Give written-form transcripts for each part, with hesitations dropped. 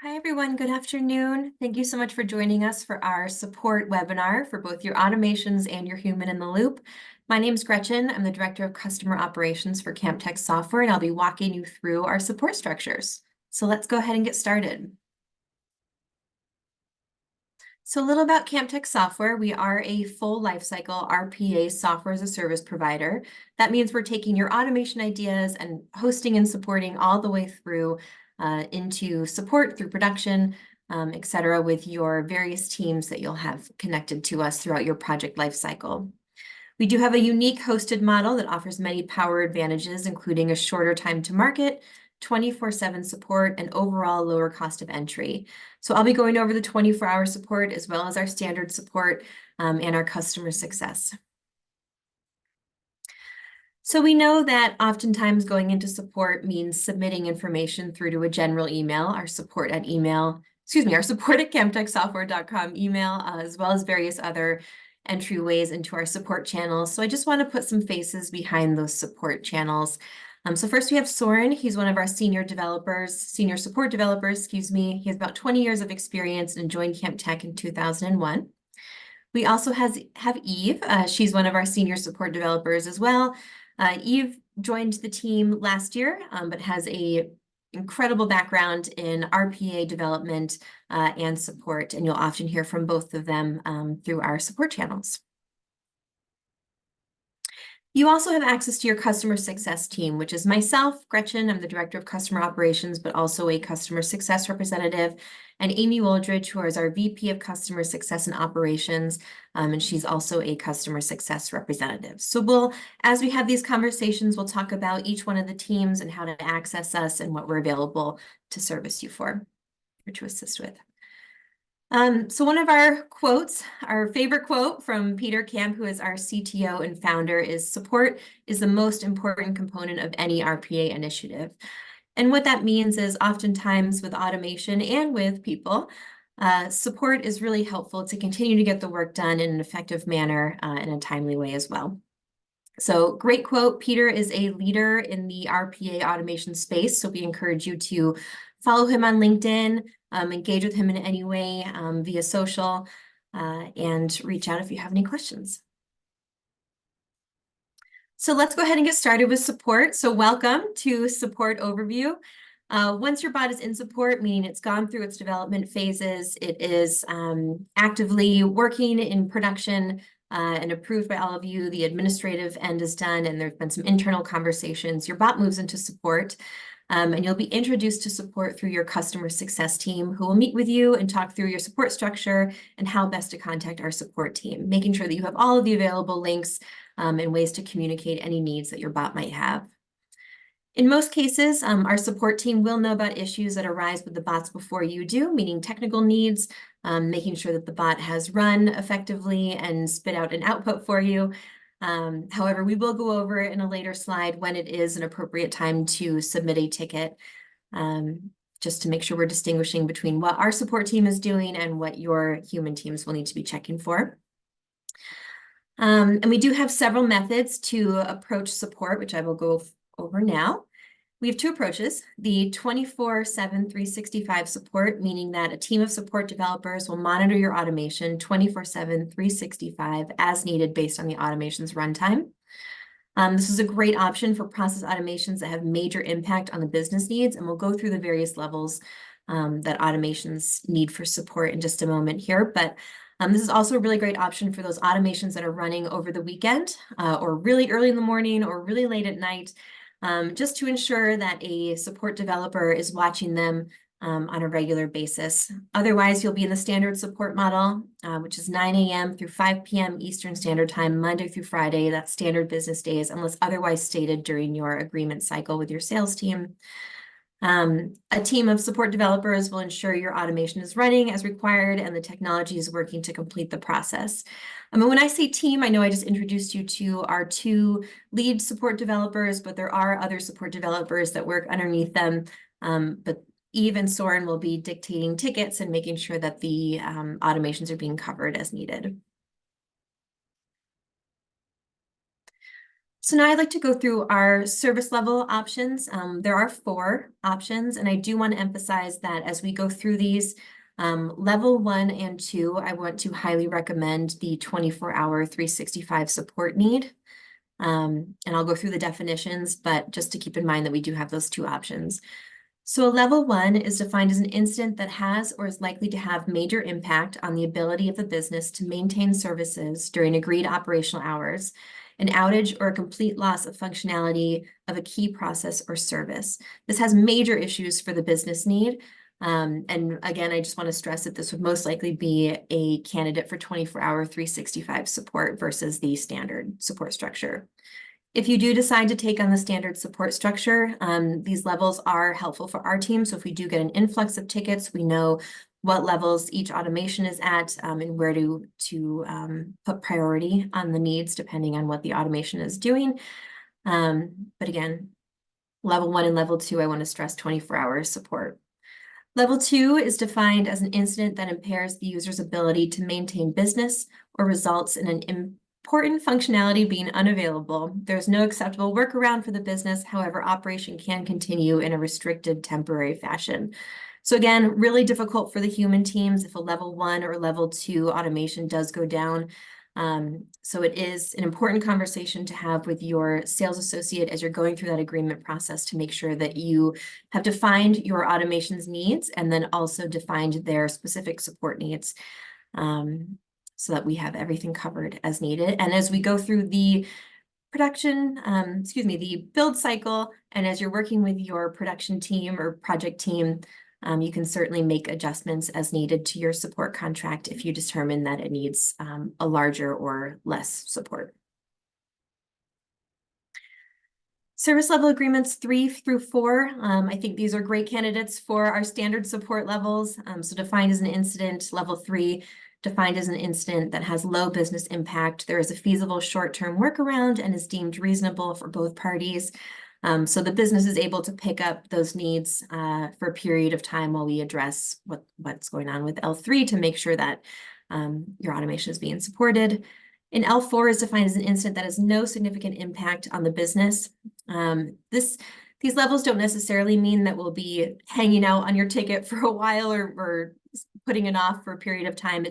Hi, everyone. Good afternoon. Thank you so much for joining us for our support webinar for both your automations and your human in the loop. My name is Gretchen. I'm the Director of Customer Operations for CampTek Software, and I'll be walking you through our support structures. So let's go ahead and get started. So a little about CampTek Software. We are a full lifecycle RPA software as a service provider. That means we're taking your automation ideas and hosting and supporting all the way through into support through production, et cetera, with your various teams that you'll have connected to us throughout your project lifecycle. We do have a unique hosted model that offers many power advantages, including a shorter time to market, 24/7 support, and overall lower cost of entry. So I'll be going over the 24-hour support as well as our standard support and our customer success. So we know that oftentimes going into support means submitting information through to a general email, our support at campteksoftware.com email, as well as various other entryways into our support channels. So I just want to put some faces behind those support channels. So first we have Soren. He's one of our senior support developers, excuse me. He has about 20 years of experience and joined CampTek in 2001. We also have Eve. She's one of our senior support developers as well. Eve joined the team last year, but has an incredible background in RPA development and support, and you'll often hear from both of them through our support channels. You also have access to your customer success team, which is myself, Gretchen. I'm the Director of Customer Operations, but also a customer success representative, and Amy Woldridge, who is our VP of Customer Success and Operations, and she's also a customer success representative. So as we have these conversations, we'll talk about each one of the teams and how to access us and what we're available to service you for or to assist with. So one of our quotes, our favorite quote from Peter Camp, who is our CTO and founder, is support is the most important component of any RPA initiative. And what that means is oftentimes with automation and with people, support is really helpful to continue to get the work done in an effective manner in a timely way as well. So great quote. Peter is a leader in the RPA automation space, so we encourage you to follow him on LinkedIn, engage with him in any way via social, and reach out if you have any questions. So let's go ahead and get started with support. So welcome to Support Overview. Once your bot is in support, meaning it's gone through its development phases, it is actively working in production and approved by all of you, the administrative end is done, and there's been some internal conversations, your bot moves into support. And you'll be introduced to support through your customer success team, who will meet with you and talk through your support structure and how best to contact our support team, making sure that you have all of the available links and ways to communicate any needs that your bot might have. In most cases, our support team will know about issues that arise with the bots before you do, meaning technical needs, making sure that the bot has run effectively and spit out an output for you. However, we will go over in a later slide when it is an appropriate time to submit a ticket, just to make sure we're distinguishing between what our support team is doing and what your human teams will need to be checking for. And we do have several methods to approach support, which I will go over now. We have two approaches: the 24/7 365 support, meaning that a team of support developers will monitor your automation 24/7 365 as needed based on the automation's runtime. This is a great option for process automations that have major impact on the business needs, and we'll go through the various levels that automations need for support in just a moment here. But this is also a really great option for those automations that are running over the weekend or really early in the morning or really late at night, just to ensure that a support developer is watching them on a regular basis. Otherwise, you'll be in the standard support model, which is 9 a.m. through 5 p.m. Eastern Standard Time, Monday through Friday. That's standard business days, unless otherwise stated during your agreement cycle with your sales team. A team of support developers will ensure your automation is running as required and the technology is working to complete the process. When I say team, I know I just introduced you to our two lead support developers, but there are other support developers that work underneath them. But Eve and Soren will be dictating tickets and making sure that the automations are being covered as needed. So now I'd like to go through our service level options. There are 4 options, and I do want to emphasize that as we go through these, level 1 and 2, I want to highly recommend the 24-hour 365 support need. And I'll go through the definitions, but just to keep in mind that we do have those 2 options. So a level 1 is defined as an incident that has or is likely to have major impact on the ability of the business to maintain services during agreed operational hours, an outage or a complete loss of functionality of a key process or service. This has major issues for the business need. And again, I just want to stress that this would most likely be a candidate for 24-hour 365 support versus the standard support structure. If you do decide to take on the standard support structure, these levels are helpful for our team. So if we do get an influx of tickets, we know what levels each automation is at, and where to put priority on the needs depending on what the automation is doing. But again, level 1 and level 2, I want to stress 24-hour support. Level 2 is defined as an incident that impairs the user's ability to maintain business or results in an important functionality being unavailable. There's no acceptable workaround for the business. However, operation can continue in a restricted temporary fashion. So again, really difficult for the human teams if a level 1 or level 2 automation does go down. So it is an important conversation to have with your sales associate as you're going through that agreement process to make sure that you have defined your automation's needs and then also defined their specific support needs, so that we have everything covered as needed. And as we go through the the build cycle, and as you're working with your production team or project team, you can certainly make adjustments as needed to your support contract if you determine that it needs a larger or less support. Service level agreements 3 through 4, I think these are great candidates for our standard support levels. So defined as an incident, level 3, defined as an incident that has low business impact. There is a feasible short-term workaround and is deemed reasonable for both parties. So the business is able to pick up those needs for a period of time while we address what's going on with L3 to make sure that your automation is being supported. And L4 is defined as an incident that has no significant impact on the business. These levels don't necessarily mean that we'll be hanging out on your ticket for a while or putting it off for a period of time.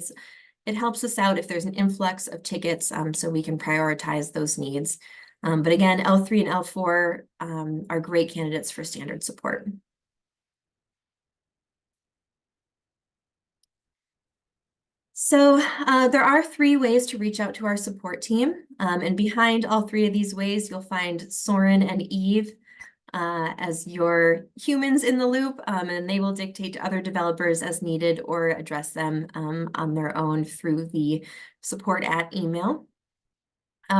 It helps us out if there's an influx of tickets, so we can prioritize those needs. But again, L3 and L4 are great candidates for standard support. So there are 3 ways to reach out to our support team. And behind all 3 of these ways, you'll find Soren and Eve as your humans in the loop, and they will dictate to other developers as needed or address them on their own through the support at email.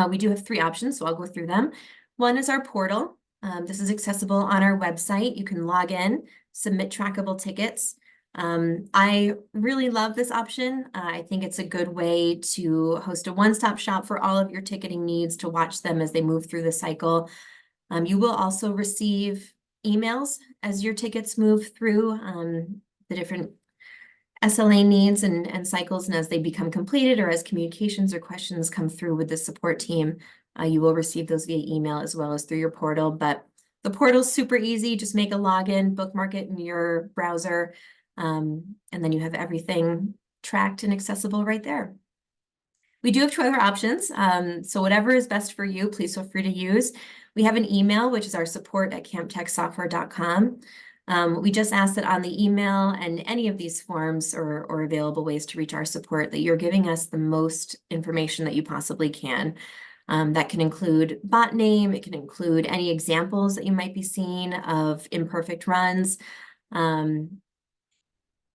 We do have 3 options, so I'll go through them. One is our portal. This is accessible on our website. You can log in, submit trackable tickets. I really love this option. I think it's a good way to host a one-stop shop for all of your ticketing needs, to watch them as they move through the cycle. You will also receive emails as your tickets move through the different SLA needs and cycles, and as they become completed or as communications or questions come through with the support team, you will receive those via email as well as through your portal. But the portal's super easy. Just make a login, bookmark it in your browser, and then you have everything tracked and accessible right there. We do have 2 other options, so whatever is best for you, please feel free to use. We have an email, which is our support@campteksoftware.com. We just ask that on the email and any of these forms or available ways to reach our support, that you're giving us the most information that you possibly can. That can include bot name, it can include any examples that you might be seeing of imperfect runs,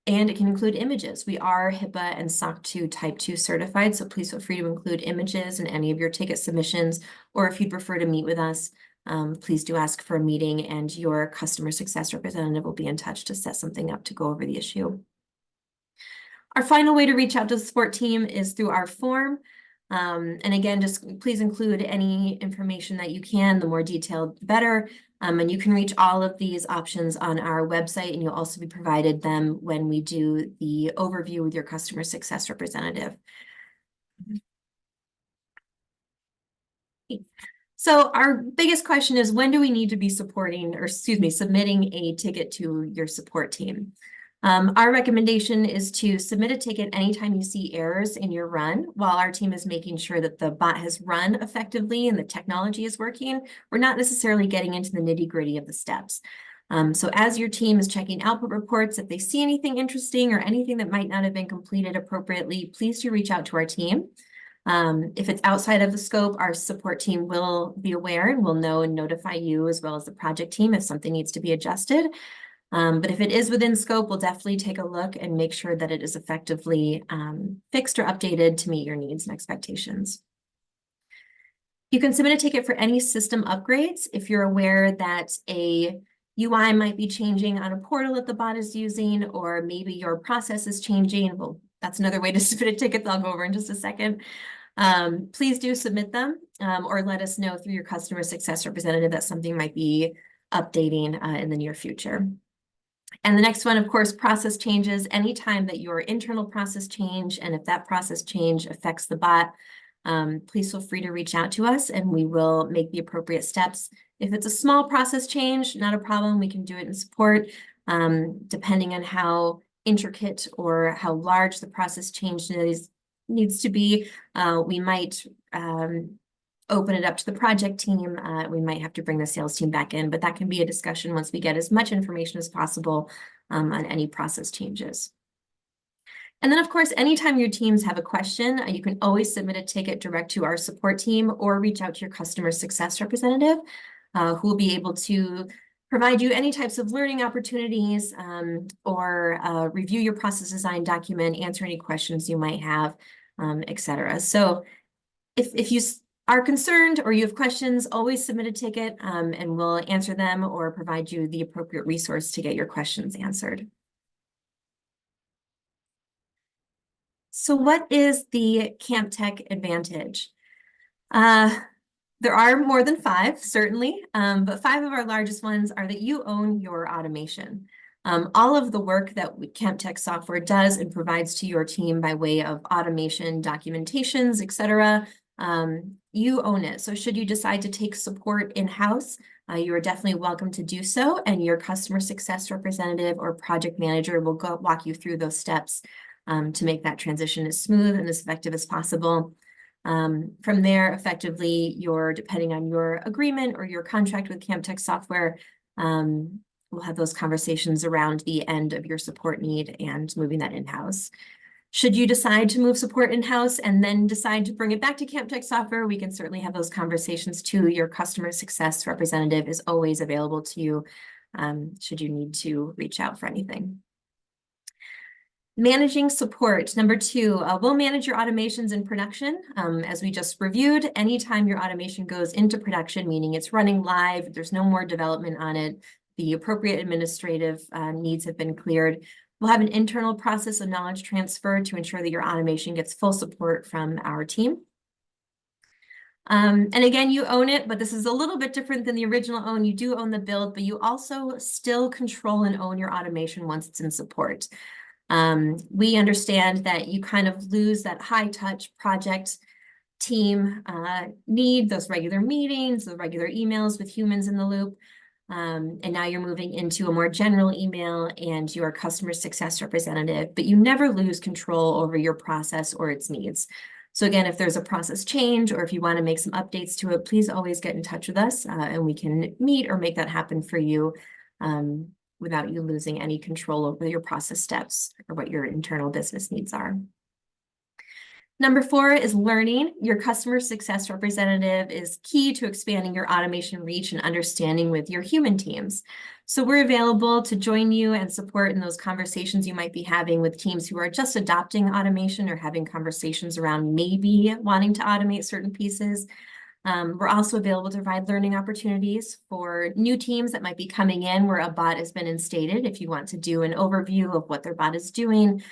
and it can include images. We are HIPAA and SOC 2 Type 2 certified, so please feel free to include images in any of your ticket submissions, or if you'd prefer to meet with us, please do ask for a meeting and your customer success representative will be in touch to set something up to go over the issue. Our final way to reach out to the support team is through our form. And again, just please include any information that you can, the more detailed, the better. And you can reach all of these options on our website, and you'll also be provided them when we do the overview with your customer success representative. So our biggest question is, when do we need to be submitting a ticket to your support team? Our recommendation is to submit a ticket anytime you see errors in your run, while our team is making sure that the bot has run effectively and the technology is working. We're not necessarily getting into the nitty-gritty of the steps. So as your team is checking output reports, if they see anything interesting or anything that might not have been completed appropriately, please do reach out to our team. If it's outside of the scope, our support team will be aware and will know and notify you as well as the project team if something needs to be adjusted. But if it is within scope, we'll definitely take a look and make sure that it is effectively fixed or updated to meet your needs and expectations. You can submit a ticket for any system upgrades if you're aware that a UI might be changing on a portal that the bot is using, or maybe your process is changing. Well, that's another way to submit a ticket that I'll go over in just a second. Please do submit them or let us know through your customer success representative that something might be updating in the near future. And the next one, of course, process changes. Anytime that your internal process change, and if that process change affects the bot, please feel free to reach out to us and we will make the appropriate steps. If it's a small process change, not a problem, we can do it in support. Depending on how intricate or how large the process change needs to be, we might open it up to the project team. We might have to bring the sales team back in, but that can be a discussion once we get as much information as possible on any process changes. And then, of course, anytime your teams have a question, you can always submit a ticket direct to our support team or reach out to your customer success representative, who will be able to provide you any types of learning opportunities or review your process design document, answer any questions you might have, etc. So if you are concerned or you have questions, always submit a ticket and we'll answer them or provide you the appropriate resource to get your questions answered. So what is the CampTek advantage? There are more than 5, certainly, but 5 of our largest ones are that you own your automation. All of the work that CampTek software does and provides to your team by way of automation, documentations, etc., you own it. So should you decide to take support in-house, you are definitely welcome to do so, and your customer success representative or project manager will walk you through those steps to make that transition as smooth and as effective as possible. From there, effectively, depending on your agreement or your contract with CampTek software, we'll have those conversations around the end of your support need and moving that in-house. Should you decide to move support in-house and then decide to bring it back to CampTek software, we can certainly have those conversations too. Your customer success representative is always available to you should you need to reach out for anything. Managing support. Number 2, we'll manage your automations in production. As we just reviewed, anytime your automation goes into production, meaning it's running live, there's no more development on it, the appropriate administrative needs have been cleared, we'll have an internal process of knowledge transfer to ensure that your automation gets full support from our team. And again, you own it, but this is a little bit different than the original own. You do own the build, but you also still control and own your automation once it's in support. We understand that you kind of lose that high-touch project team need, those regular meetings, the regular emails with humans in the loop. And now you're moving into a more general email and your customer success representative, but you never lose control over your process or its needs. So again, if there's a process change or if you want to make some updates to it, please always get in touch with us and we can meet or make that happen for you without you losing any control over your process steps or what your internal business needs are. Number 4 is learning. Your customer success representative is key to expanding your automation reach and understanding with your human teams. So we're available to join you and support in those conversations you might be having with teams who are just adopting automation or having conversations around maybe wanting to automate certain pieces. We're also available to provide learning opportunities for new teams that might be coming in where a bot has been instated. If you want to do an overview of what their bot is doing,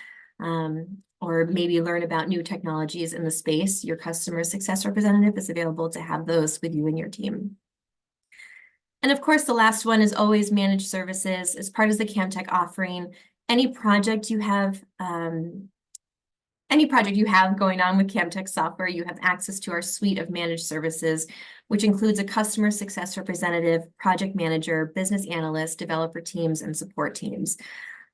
or maybe learn about new technologies in the space, your customer success representative is available to have those with you and your team. And of course, the last one is always managed services. As part of the CampTek offering, any project you have any project you have going on with CampTek software, you have access to our suite of managed services, which includes a customer success representative, project manager, business analyst, developer teams, and support teams.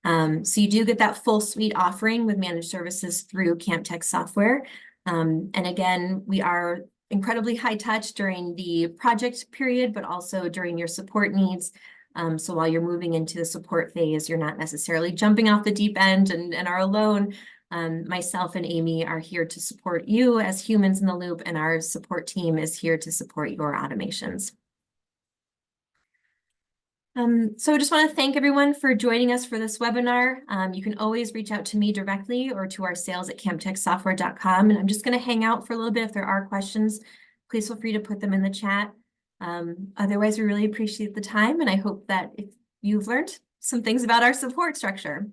So you do get that full suite offering with managed services through CampTek software. And again, we are incredibly high touch during the project period, but also during your support needs. So while you're moving into the support phase, you're not necessarily jumping off the deep end and are alone. Myself and Amy are here to support you as humans in the loop, and our support team is here to support your automations. So I just want to thank everyone for joining us for this webinar. You can always reach out to me directly or to our sales@campteksoftware.com. And I'm just going to hang out for a little bit. If there are questions, please feel free to put them in the chat. Otherwise, we really appreciate the time, and I hope that if you've learned some things about our support structure.